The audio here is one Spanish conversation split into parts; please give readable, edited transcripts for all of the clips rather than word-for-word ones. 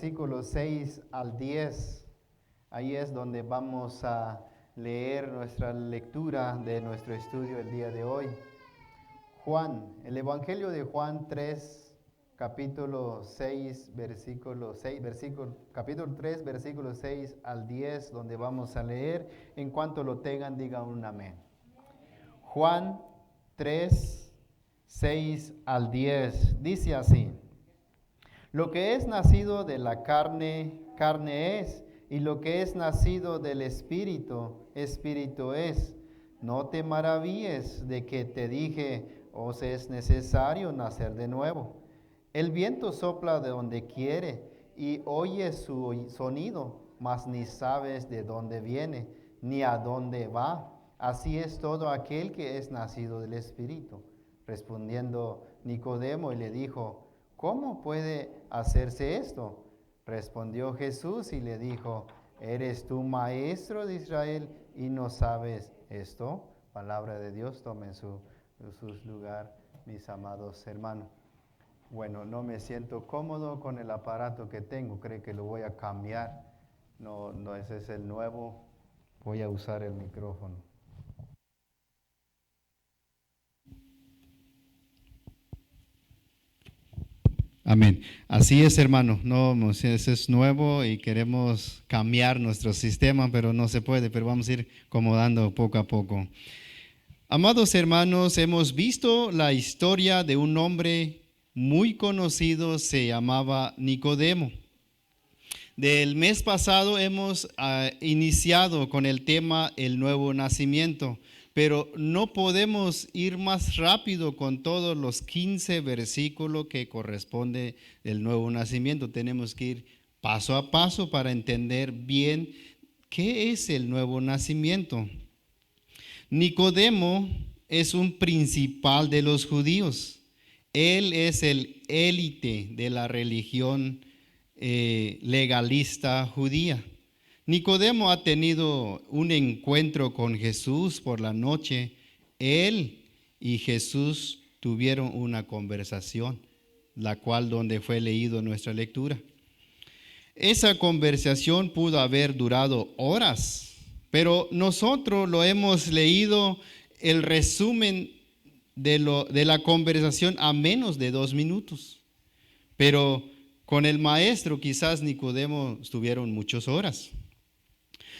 versículos 6 al 10. Ahí es donde vamos a leer nuestra lectura de nuestro estudio el día de hoy. Juan, el Evangelio de Juan 3, capítulo 3, versículo 6 al 10, donde vamos a leer. En cuanto lo tengan, digan un amén. Juan 3, 6 al 10, dice así: Lo que es nacido de la carne, carne es, y lo que es nacido del Espíritu, Espíritu es. No te maravilles de que te dije, os es necesario nacer de nuevo. El viento sopla de donde quiere y oyes su sonido, mas ni sabes de dónde viene, ni a dónde va. Así es todo aquel que es nacido del Espíritu. Respondiendo Nicodemo y le dijo: ¿Cómo puede hacerse esto? Respondió Jesús y le dijo: ¿Eres tú maestro de Israel y no sabes esto? Palabra de Dios, tomen su lugar, mis amados hermanos. Bueno, no me siento cómodo con el aparato que tengo, creo que lo voy a cambiar. No, ese es el nuevo. Voy a usar el micrófono. Amén. Así es, hermano. No, ese es nuevo y queremos cambiar nuestro sistema, pero no se puede, pero vamos a ir acomodando poco a poco. Amados hermanos, hemos visto la historia de un hombre muy conocido, se llamaba Nicodemo. Del mes pasado hemos iniciado con el tema el nuevo nacimiento, pero no podemos ir más rápido con todos los 15 versículos que corresponde del nuevo nacimiento. Tenemos que ir paso a paso para entender bien qué es el nuevo nacimiento. Nicodemo es un principal de los judíos. Él es el élite de la religión legalista judía. Nicodemo ha tenido un encuentro con Jesús por la noche. Él y Jesús tuvieron una conversación, la cual donde fue leído nuestra lectura. Esa conversación pudo haber durado horas, pero nosotros lo hemos leído el resumen de la conversación a menos de 2 minutos. Pero con el maestro quizás Nicodemo estuvieron muchas horas.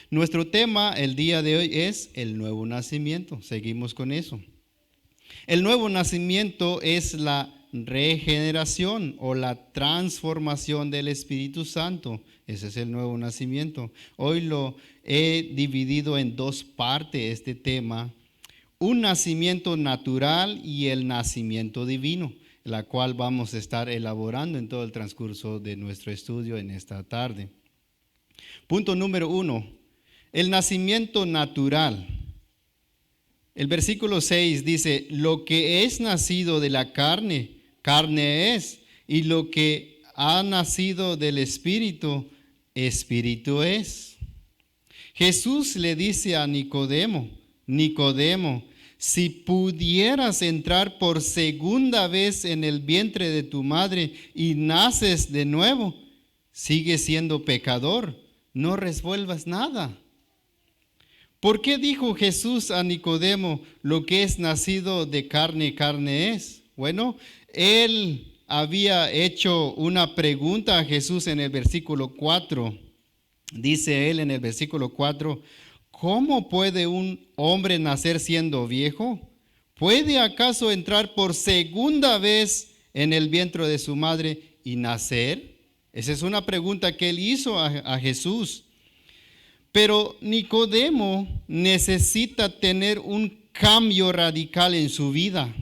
Nuestro tema el día de hoy es el nuevo nacimiento. Seguimos con eso. El nuevo nacimiento es la regeneración o la transformación del Espíritu Santo. Ese es el nuevo nacimiento. Hoy lo he dividido en 2 partes este tema: un nacimiento natural y el nacimiento divino, la cual vamos a estar elaborando en todo el transcurso de nuestro estudio en esta tarde. Punto número 1, el nacimiento natural. El versículo 6 dice: lo que es nacido de la carne, carne es, y lo que ha nacido del Espíritu, Espíritu es. Jesús le dice a Nicodemo: Nicodemo, si pudieras entrar por segunda vez en el vientre de tu madre y naces de nuevo, sigues siendo pecador, no resuelvas nada. ¿Por qué dijo Jesús a Nicodemo: lo que es nacido de carne, carne es? Bueno, él había hecho una pregunta a Jesús en el versículo 4. Dice él en el versículo 4: ¿cómo puede un hombre nacer siendo viejo? ¿Puede acaso entrar por segunda vez en el vientre de su madre y nacer? Esa es una pregunta que él hizo a Jesús. Pero Nicodemo necesita tener un cambio radical en su vida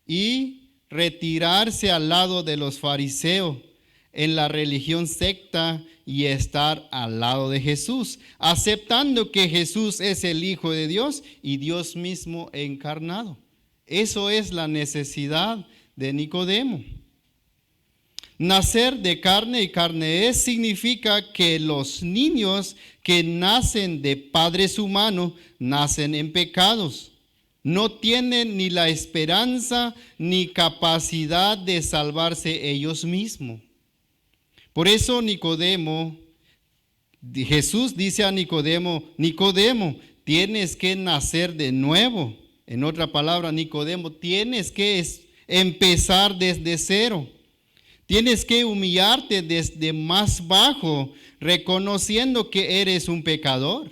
y retirarse al lado de los fariseos en la religión secta y estar al lado de Jesús, aceptando que Jesús es el Hijo de Dios y Dios mismo encarnado. Eso es la necesidad de Nicodemo. Nacer de carne y carne es significa que los niños que nacen de padres humanos nacen en pecados. No tienen ni la esperanza ni capacidad de salvarse ellos mismos. Por eso Jesús dice a Nicodemo, Nicodemo, tienes que nacer de nuevo. En otra palabra, Nicodemo, tienes que empezar desde cero. Tienes que humillarte desde más bajo, reconociendo que eres un pecador.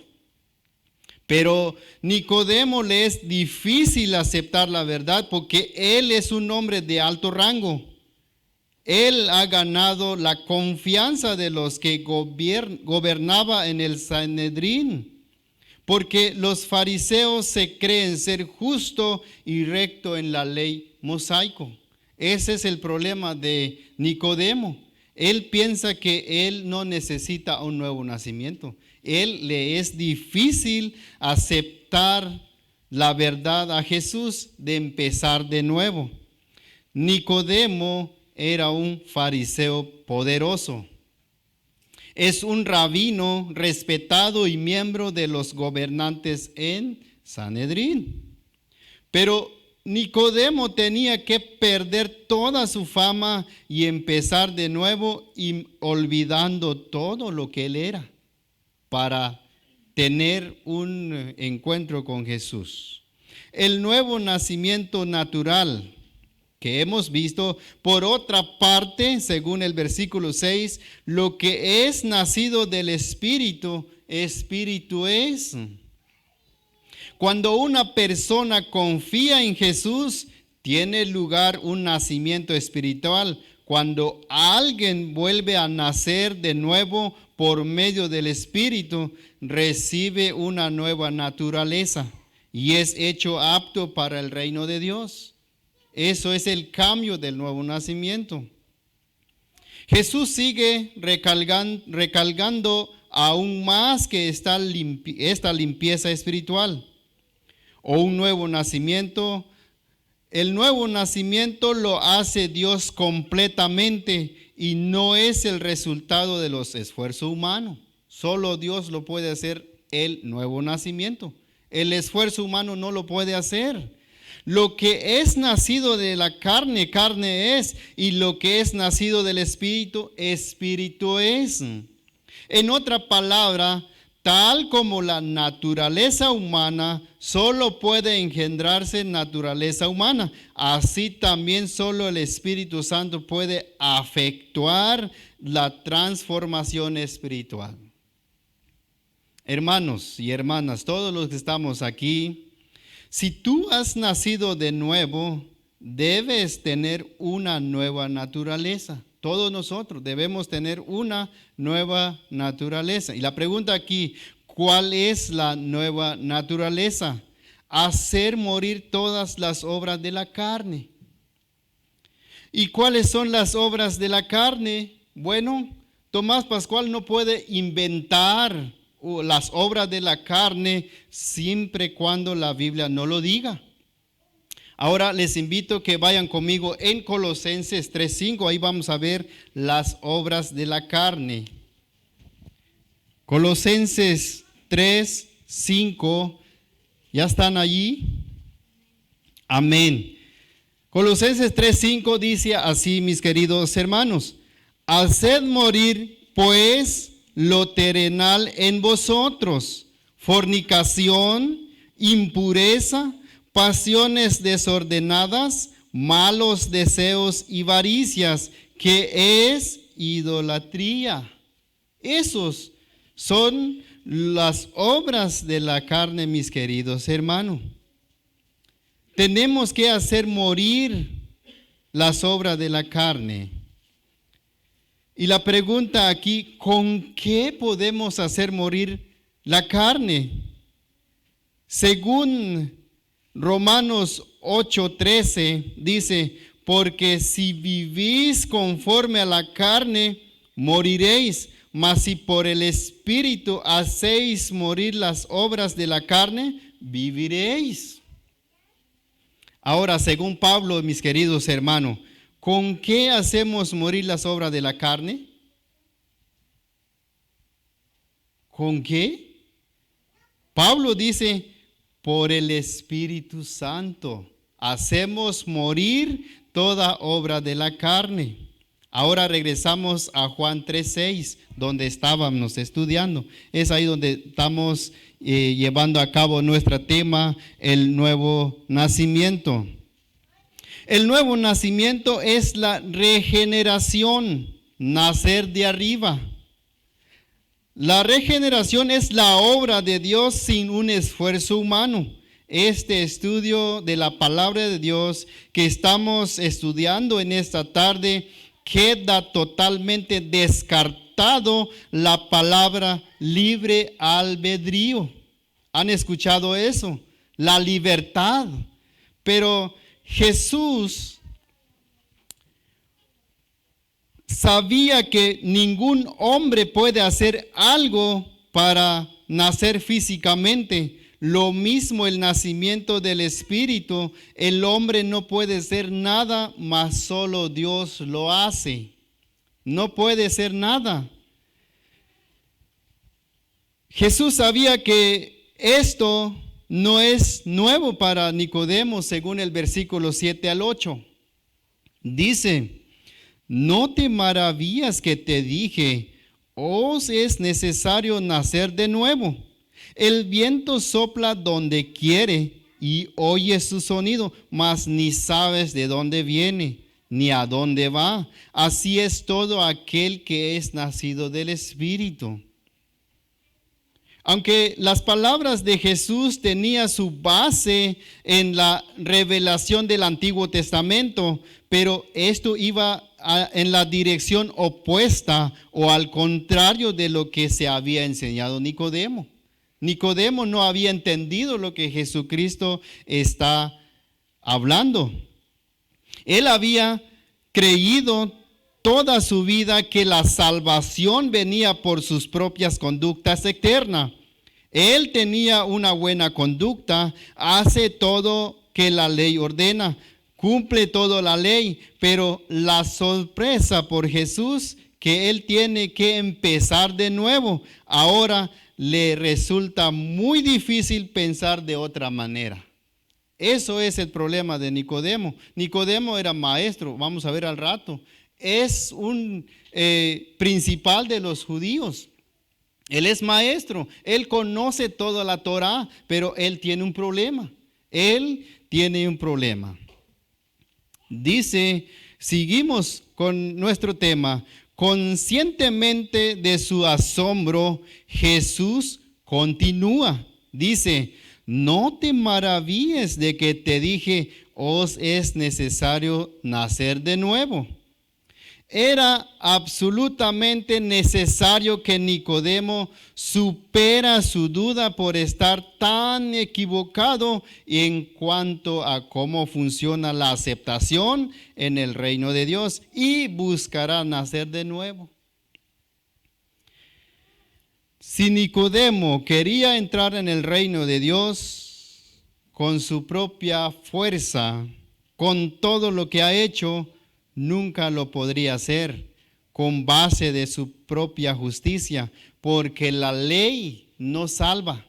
Pero Nicodemo le es difícil aceptar la verdad porque él es un hombre de alto rango. Él ha ganado la confianza de los que gobernaba en el Sanedrín, porque los fariseos se creen ser justo y recto en la ley mosaico. Ese es el problema de Nicodemo. Él piensa que él no necesita un nuevo nacimiento. Le es difícil aceptar la verdad a Jesús de empezar de nuevo. Nicodemo era un fariseo poderoso. Es un rabino respetado y miembro de los gobernantes en Sanedrín. Pero Nicodemo tenía que perder toda su fama y empezar de nuevo y olvidando todo lo que él era para tener un encuentro con Jesús. El nuevo nacimiento natural que hemos visto, por otra parte, según el versículo 6, lo que es nacido del Espíritu, Espíritu es. Cuando una persona confía en Jesús, tiene lugar un nacimiento espiritual. Cuando alguien vuelve a nacer de nuevo por medio del Espíritu, recibe una nueva naturaleza y es hecho apto para el reino de Dios. Eso es el cambio del nuevo nacimiento. Jesús sigue recalcando aún más que esta limpieza espiritual o un nuevo nacimiento. El nuevo nacimiento lo hace Dios completamente y no es el resultado de los esfuerzos humanos. Solo Dios lo puede hacer, el nuevo nacimiento. El esfuerzo humano no lo puede hacer. Lo que es nacido de la carne, carne es, y lo que es nacido del Espíritu, Espíritu es. En otra palabra, tal como la naturaleza humana solo puede engendrarse naturaleza humana, así también solo el Espíritu Santo puede efectuar la transformación espiritual. Hermanos y hermanas, todos los que estamos aquí, si tú has nacido de nuevo, debes tener una nueva naturaleza. Todos nosotros debemos tener una nueva naturaleza. Y la pregunta aquí, ¿cuál es la nueva naturaleza? Hacer morir todas las obras de la carne. ¿Y cuáles son las obras de la carne? Bueno, Tomás Pascual no puede inventar las obras de la carne siempre y cuando la Biblia no lo diga. Ahora les invito que vayan conmigo en Colosenses 3:5, ahí vamos a ver las obras de la carne. Colosenses 3:5, ¿ya están allí? Amén. Colosenses 3:5 dice así, mis queridos hermanos: haced morir pues lo terrenal en vosotros, fornicación, impureza, pasiones desordenadas, malos deseos y avaricias, que es idolatría. Esos son las obras de la carne, mis queridos hermanos. Tenemos que hacer morir las obras de la carne. Y la pregunta aquí, ¿con qué podemos hacer morir la carne? Según Romanos 8:13 dice, porque si vivís conforme a la carne, moriréis, mas si por el Espíritu hacéis morir las obras de la carne, viviréis. Ahora, según Pablo, mis queridos hermanos, ¿con qué hacemos morir las obras de la carne? ¿Con qué? Pablo dice, por el Espíritu Santo hacemos morir toda obra de la carne. Ahora regresamos a Juan 3:6, donde estábamos estudiando. Es ahí donde estamos llevando a cabo nuestro tema, el nuevo nacimiento. El nuevo nacimiento es la regeneración, nacer de arriba. La regeneración es la obra de Dios sin un esfuerzo humano. Este estudio de la palabra de Dios que estamos estudiando en esta tarde queda totalmente descartado la palabra libre albedrío. ¿Han escuchado eso? La libertad. Pero Jesús sabía que ningún hombre puede hacer algo para nacer físicamente. Lo mismo el nacimiento del Espíritu, el hombre no puede hacer nada, mas solo Dios lo hace. No puede hacer nada. Jesús sabía que esto no es nuevo para Nicodemo, según el versículo 7 al 8. Dice: no te maravillas que te dije, os es necesario nacer de nuevo. El viento sopla donde quiere y oyes su sonido, mas ni sabes de dónde viene, ni a dónde va. Así es todo aquel que es nacido del Espíritu. Aunque las palabras de Jesús tenían su base en la revelación del Antiguo Testamento, pero esto iba en la dirección opuesta o al contrario de lo que se había enseñado Nicodemo. Nicodemo no había entendido lo que Jesucristo está hablando. Él había creído toda su vida que la salvación venía por sus propias conductas externas. Él tenía una buena conducta, hace todo que la ley ordena, cumple toda la ley, pero la sorpresa por Jesús que él tiene que empezar de nuevo. Ahora le resulta muy difícil pensar de otra manera. Eso es el problema de Nicodemo. Nicodemo era maestro, vamos a ver al rato. Es un principal de los judíos. Él es maestro, él conoce toda la Torá, pero él tiene un problema. Él tiene un problema. Dice, seguimos con nuestro tema. Conscientemente de su asombro, Jesús continúa. Dice: no te maravilles de que te dije, os es necesario nacer de nuevo. Era absolutamente necesario que Nicodemo supera su duda por estar tan equivocado en cuanto a cómo funciona la aceptación en el reino de Dios y buscará nacer de nuevo. Si Nicodemo quería entrar en el reino de Dios con su propia fuerza, con todo lo que ha hecho, nunca lo podría hacer con base de su propia justicia, porque la ley no salva.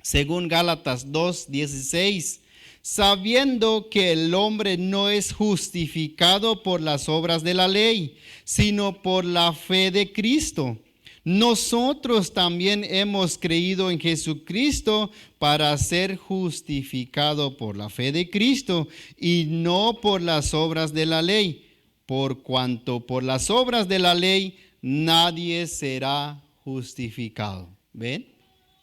Según Gálatas 2:16, sabiendo que el hombre no es justificado por las obras de la ley, sino por la fe de Cristo. Nosotros también hemos creído en Jesucristo para ser justificado por la fe de Cristo y no por las obras de la ley, por cuanto por las obras de la ley nadie será justificado. ¿Ven?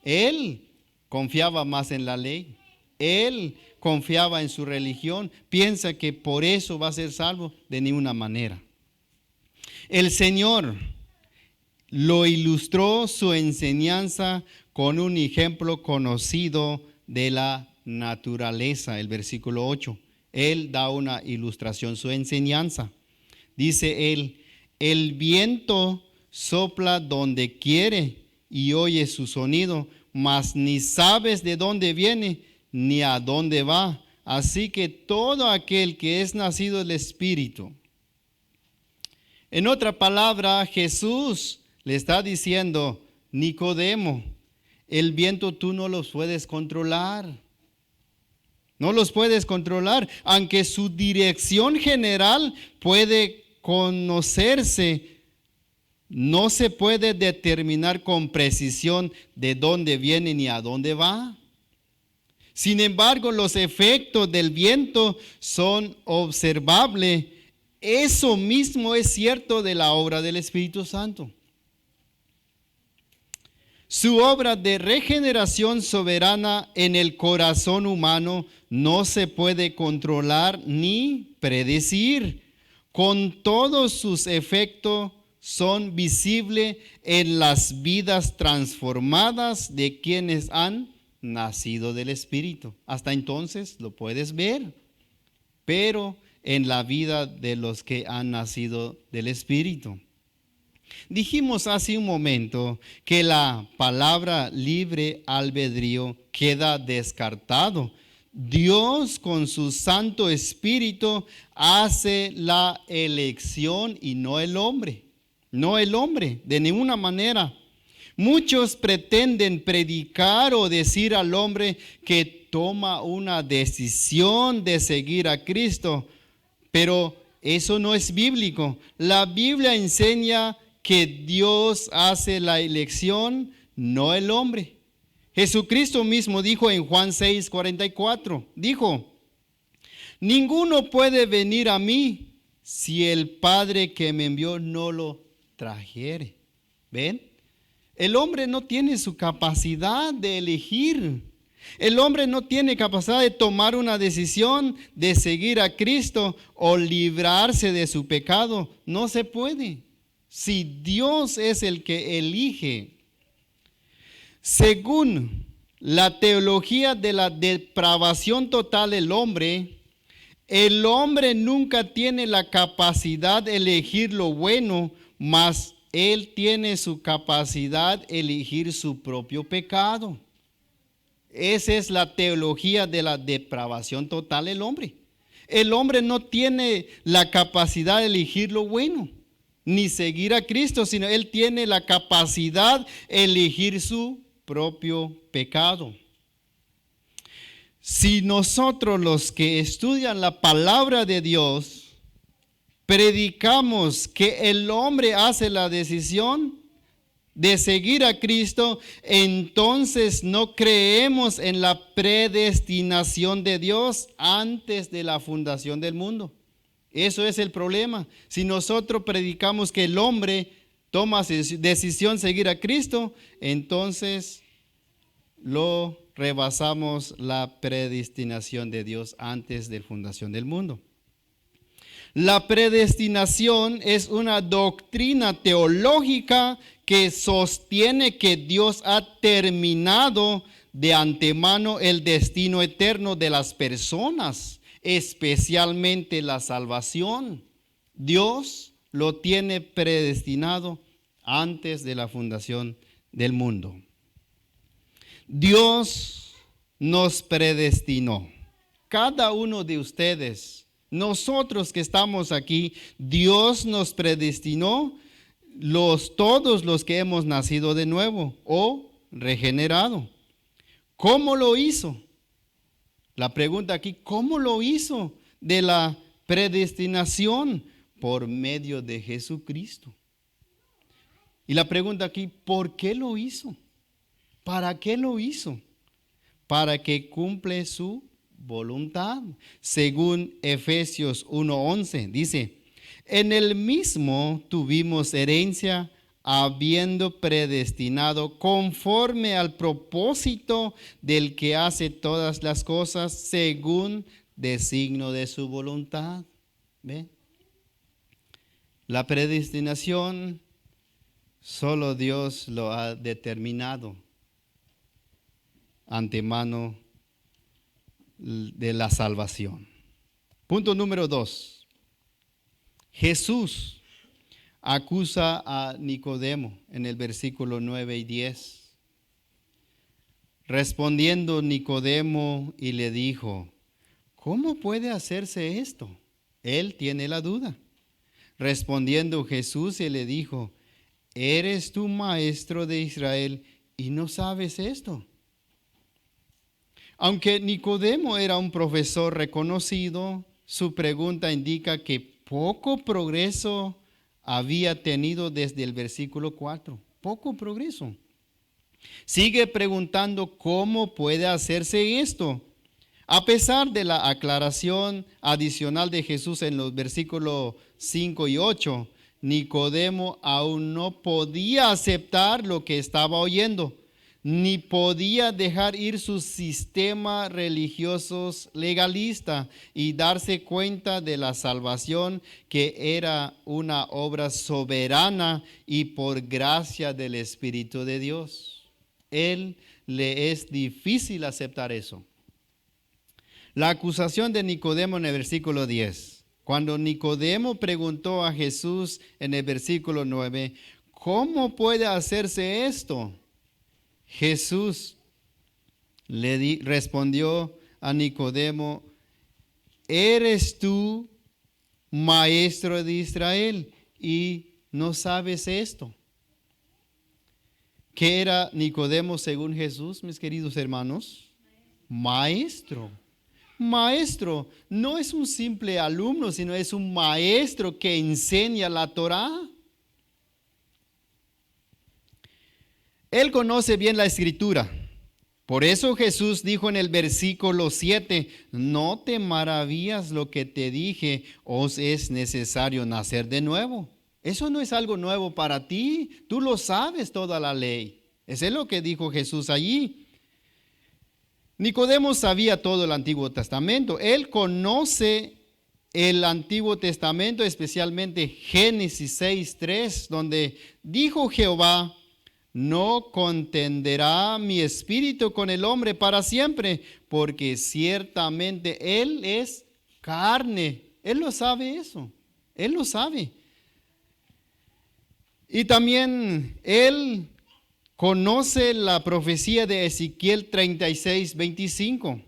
Él confiaba más en la ley. Él confiaba en su religión. Piensa que por eso va a ser salvo. De ninguna manera. El Señor lo ilustró su enseñanza con un ejemplo conocido de la naturaleza, el versículo 8. Él da una ilustración, su enseñanza. Dice él: el viento sopla donde quiere y oye su sonido, mas ni sabes de dónde viene ni a dónde va. Así que todo aquel que es nacido del Espíritu. En otra palabra, Jesús le está diciendo: Nicodemo, el viento tú no los puedes controlar. No los puedes controlar, aunque su dirección general puede conocerse, no se puede determinar con precisión de dónde viene ni a dónde va. Sin embargo, los efectos del viento son observables. Eso mismo es cierto de la obra del Espíritu Santo. Su obra de regeneración soberana en el corazón humano no se puede controlar ni predecir. Con todos sus efectos son visibles en las vidas transformadas de quienes han nacido del Espíritu. Hasta entonces lo puedes ver, pero en la vida de los que han nacido del Espíritu. Dijimos hace un momento que la palabra libre albedrío queda descartado. Dios con su Santo Espíritu hace la elección y no el hombre. No el hombre, de ninguna manera. Muchos pretenden predicar o decir al hombre que toma una decisión de seguir a Cristo, pero eso no es bíblico. La Biblia enseña que Dios hace la elección, no el hombre. Jesucristo mismo dijo en Juan 6:44, dijo: ninguno puede venir a mí si el Padre que me envió no lo trajere. ¿Ven? El hombre no tiene su capacidad de elegir. El hombre no tiene capacidad de tomar una decisión de seguir a Cristo o librarse de su pecado. No se puede. Si Dios es el que elige. Según la teología de la depravación total del hombre, el hombre nunca tiene la capacidad de elegir lo bueno, mas él tiene su capacidad de elegir su propio pecado. Esa es la teología de la depravación total del hombre. El hombre no tiene la capacidad de elegir lo bueno, ni seguir a Cristo, sino él tiene la capacidad de elegir su propio pecado. Si nosotros, los que estudian la palabra de Dios, predicamos que el hombre hace la decisión de seguir a Cristo, entonces no creemos en la predestinación de Dios antes de la fundación del mundo. Eso es el problema. Si nosotros predicamos que el hombre toma decisión de seguir a Cristo, entonces lo rebasamos la predestinación de Dios antes de la fundación del mundo. La predestinación es una doctrina teológica que sostiene que Dios ha terminado de antemano el destino eterno de las personas, especialmente la salvación. Dios lo tiene predestinado antes de la fundación del mundo. Dios nos predestinó. Cada uno de ustedes, nosotros que estamos aquí, Dios nos predestinó, todos los que hemos nacido de nuevo o regenerado. ¿Cómo lo hizo? La pregunta aquí, ¿cómo lo hizo de la predestinación? Por medio de Jesucristo. Y la pregunta aquí, ¿por qué lo hizo? ¿Para qué lo hizo? Para que cumple su voluntad. Según Efesios 1:11 dice: en el mismo tuvimos herencia, habiendo predestinado conforme al propósito del que hace todas las cosas según designio de su voluntad. ¿Ve? La predestinación solo Dios lo ha determinado antemano de la salvación. Punto número 2. Jesús acusa a Nicodemo en el versículo 9 y 10. Respondiendo Nicodemo y le dijo: ¿cómo puede hacerse esto? Él tiene la duda. Respondiendo Jesús y le dijo: ¿eres tú maestro de Israel y no sabes esto? Aunque Nicodemo era un profesor reconocido, su pregunta indica que poco progreso había tenido desde el versículo 4. Poco progreso. Sigue preguntando cómo puede hacerse esto. A pesar de la aclaración adicional de Jesús en los versículos 5 y 8, Nicodemo aún no podía aceptar lo que estaba oyendo, ni podía dejar ir su sistema religioso legalista y darse cuenta de la salvación que era una obra soberana y por gracia del Espíritu de Dios. Él le es difícil aceptar eso. La acusación de Nicodemo en el versículo 10. Cuando Nicodemo preguntó a Jesús en el versículo 9, ¿cómo puede hacerse esto? Jesús respondió a Nicodemo, ¿eres tú maestro de Israel y no sabes esto? ¿Qué era Nicodemo según Jesús, mis queridos hermanos? Maestro. Maestro no es un simple alumno, sino es un maestro que enseña la Torá. Él conoce bien la Escritura. Por eso Jesús dijo en el versículo 7, no te maravillas lo que te dije, os es necesario nacer de nuevo. Eso no es algo nuevo para ti, tú lo sabes toda la ley. Eso es lo que dijo Jesús allí. Nicodemo sabía todo el Antiguo Testamento. Él conoce el Antiguo Testamento, especialmente Génesis 6:3, donde dijo Jehová, no contenderá mi espíritu con el hombre para siempre, porque ciertamente él es carne. Él lo sabe eso. Él lo sabe. Y también él conoce la profecía de Ezequiel 36:25.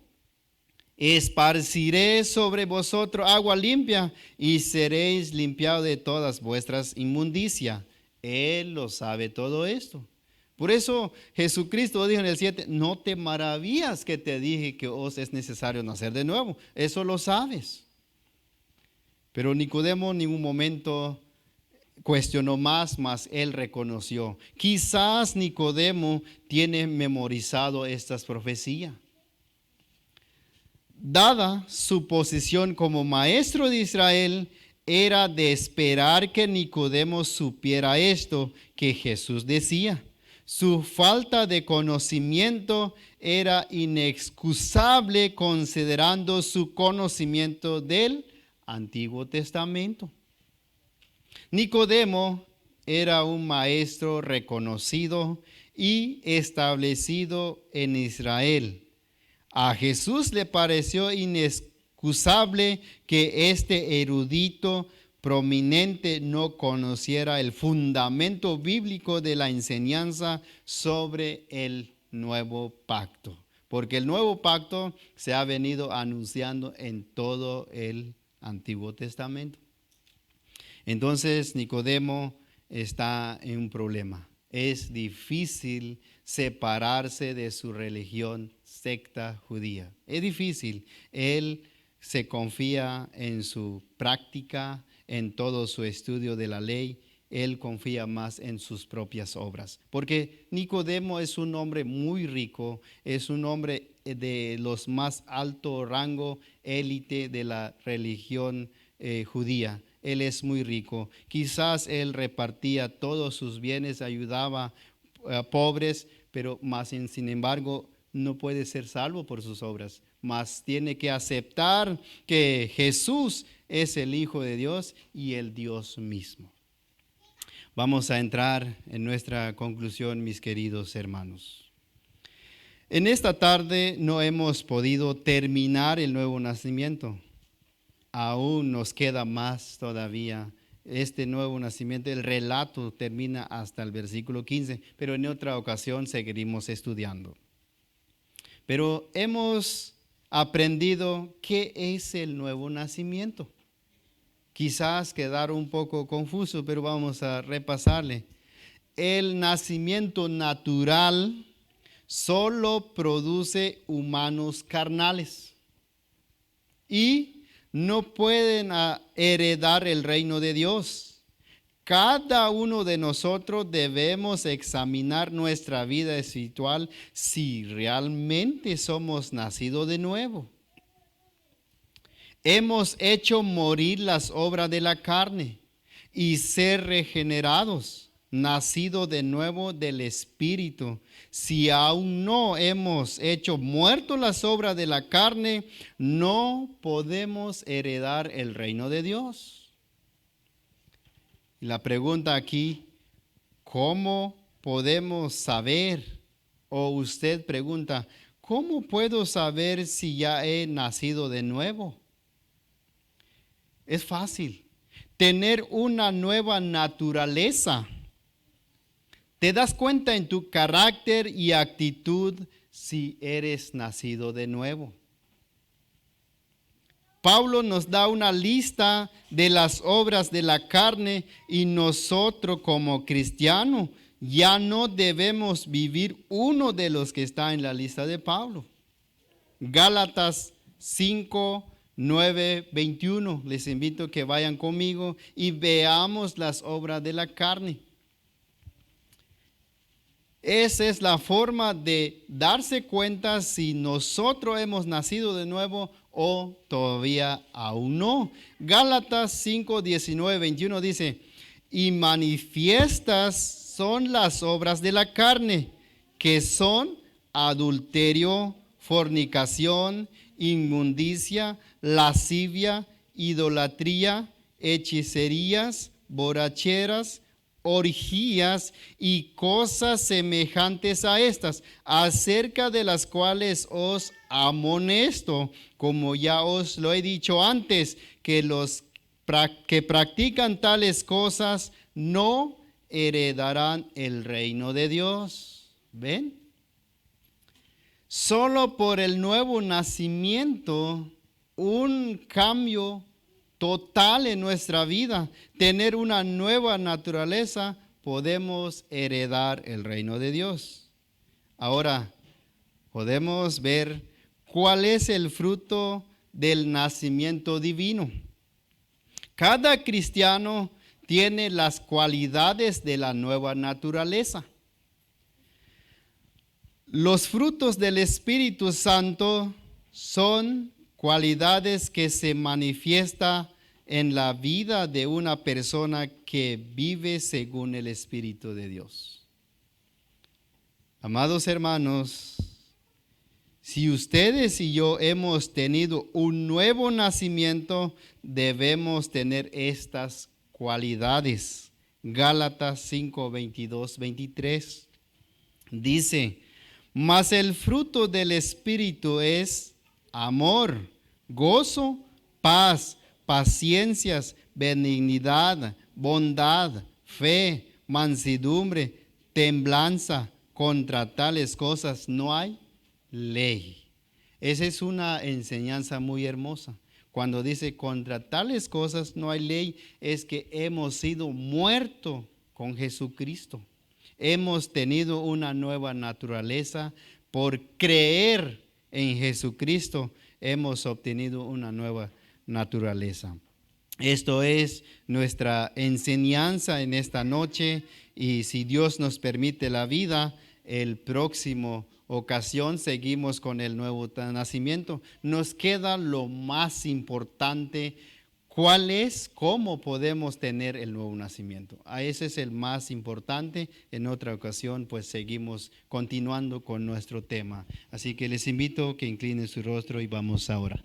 Esparciré sobre vosotros agua limpia y seréis limpiados de todas vuestras inmundicias. Él lo sabe todo esto. Por eso Jesucristo dijo en el 7, no te maravillas que te dije que os es necesario nacer de nuevo. Eso lo sabes. Pero Nicodemo en ningún momento cuestionó más él reconoció. Quizás Nicodemo tiene memorizado estas profecías. Dada su posición como maestro de Israel, era de esperar que Nicodemo supiera esto que Jesús decía. Su falta de conocimiento era inexcusable considerando su conocimiento del Antiguo Testamento. Nicodemo era un maestro reconocido y establecido en Israel. A Jesús le pareció inexcusable que este erudito prominente no conociera el fundamento bíblico de la enseñanza sobre el nuevo pacto, porque el nuevo pacto se ha venido anunciando en todo el Antiguo Testamento. Entonces Nicodemo está en un problema. Es difícil separarse de su religión secta judía. Es difícil. Él se confía en su práctica, en todo su estudio de la ley. Él confía más en sus propias obras. Porque Nicodemo es un hombre muy rico, es un hombre de los más alto rango, élite de la religión judía. Él es muy rico. Quizás él repartía todos sus bienes, ayudaba a pobres, pero sin embargo no puede ser salvo por sus obras. Mas tiene que aceptar que Jesús es el Hijo de Dios y el Dios mismo. Vamos a entrar en nuestra conclusión, mis queridos hermanos. En esta tarde no hemos podido terminar el nuevo nacimiento. Aún nos queda más todavía. Este nuevo nacimiento, el relato termina hasta el versículo 15, pero en otra ocasión seguiremos estudiando. Pero hemos aprendido qué es el nuevo nacimiento. Quizás quedar un poco confuso, pero vamos a repasarle. El nacimiento natural solo produce humanos carnales y no pueden heredar el reino de Dios. Cada uno de nosotros debemos examinar nuestra vida espiritual si realmente somos nacidos de nuevo. Hemos hecho morir las obras de la carne y ser regenerados, nacido de nuevo del Espíritu. Si aún no hemos hecho muerto las obras de la carne, no podemos heredar el reino de Dios. Y la pregunta aquí, ¿cómo podemos saber? O usted pregunta, ¿cómo puedo saber si ya he nacido de nuevo? Es fácil. Tener una nueva naturaleza. Te das cuenta en tu carácter y actitud si eres nacido de nuevo. Pablo nos da una lista de las obras de la carne y nosotros como cristianos ya no debemos vivir uno de los que está en la lista de Pablo. Gálatas 5, 9, 21. Les invito a que vayan conmigo y veamos las obras de la carne. Esa es la forma de darse cuenta si nosotros hemos nacido de nuevo o todavía aún no. Gálatas 5, 19, 21 dice, y manifiestas son las obras de la carne, que son adulterio, fornicación, inmundicia, lascivia, idolatría, hechicerías, borracheras, orgías y cosas semejantes a estas, acerca de las cuales os amonesto, como ya os lo he dicho antes, que los que practican tales cosas no heredarán el reino de Dios. ¿Ven? Solo por el nuevo nacimiento, un cambio total en nuestra vida, tener una nueva naturaleza, podemos heredar el reino de Dios. Ahora, podemos ver cuál es el fruto del nacimiento divino. Cada cristiano tiene las cualidades de la nueva naturaleza. Los frutos del Espíritu Santo son cualidades que se manifiestan en la vida de una persona que vive según el Espíritu de Dios. Amados hermanos, si ustedes y yo hemos tenido un nuevo nacimiento, debemos tener estas cualidades. Gálatas 5, 22, 23 dice, mas el fruto del Espíritu es amor, gozo, paz, paciencias, benignidad, bondad, fe, mansedumbre, templanza. Contra tales cosas no hay ley. Esa es una enseñanza muy hermosa. Cuando dice contra tales cosas no hay ley, es que hemos sido muertos con Jesucristo. Hemos tenido una nueva naturaleza por creer en Jesucristo. Hemos obtenido una nueva naturaleza. Esto es nuestra enseñanza en esta noche y si Dios nos permite la vida, el próximo ocasión seguimos con el nuevo nacimiento. Nos queda lo más importante. ¿Cuál es? ¿Cómo podemos tener el nuevo nacimiento? Ese es el más importante. En otra ocasión, pues seguimos continuando con nuestro tema. Así que les invito a que inclinen su rostro y vamos ahora.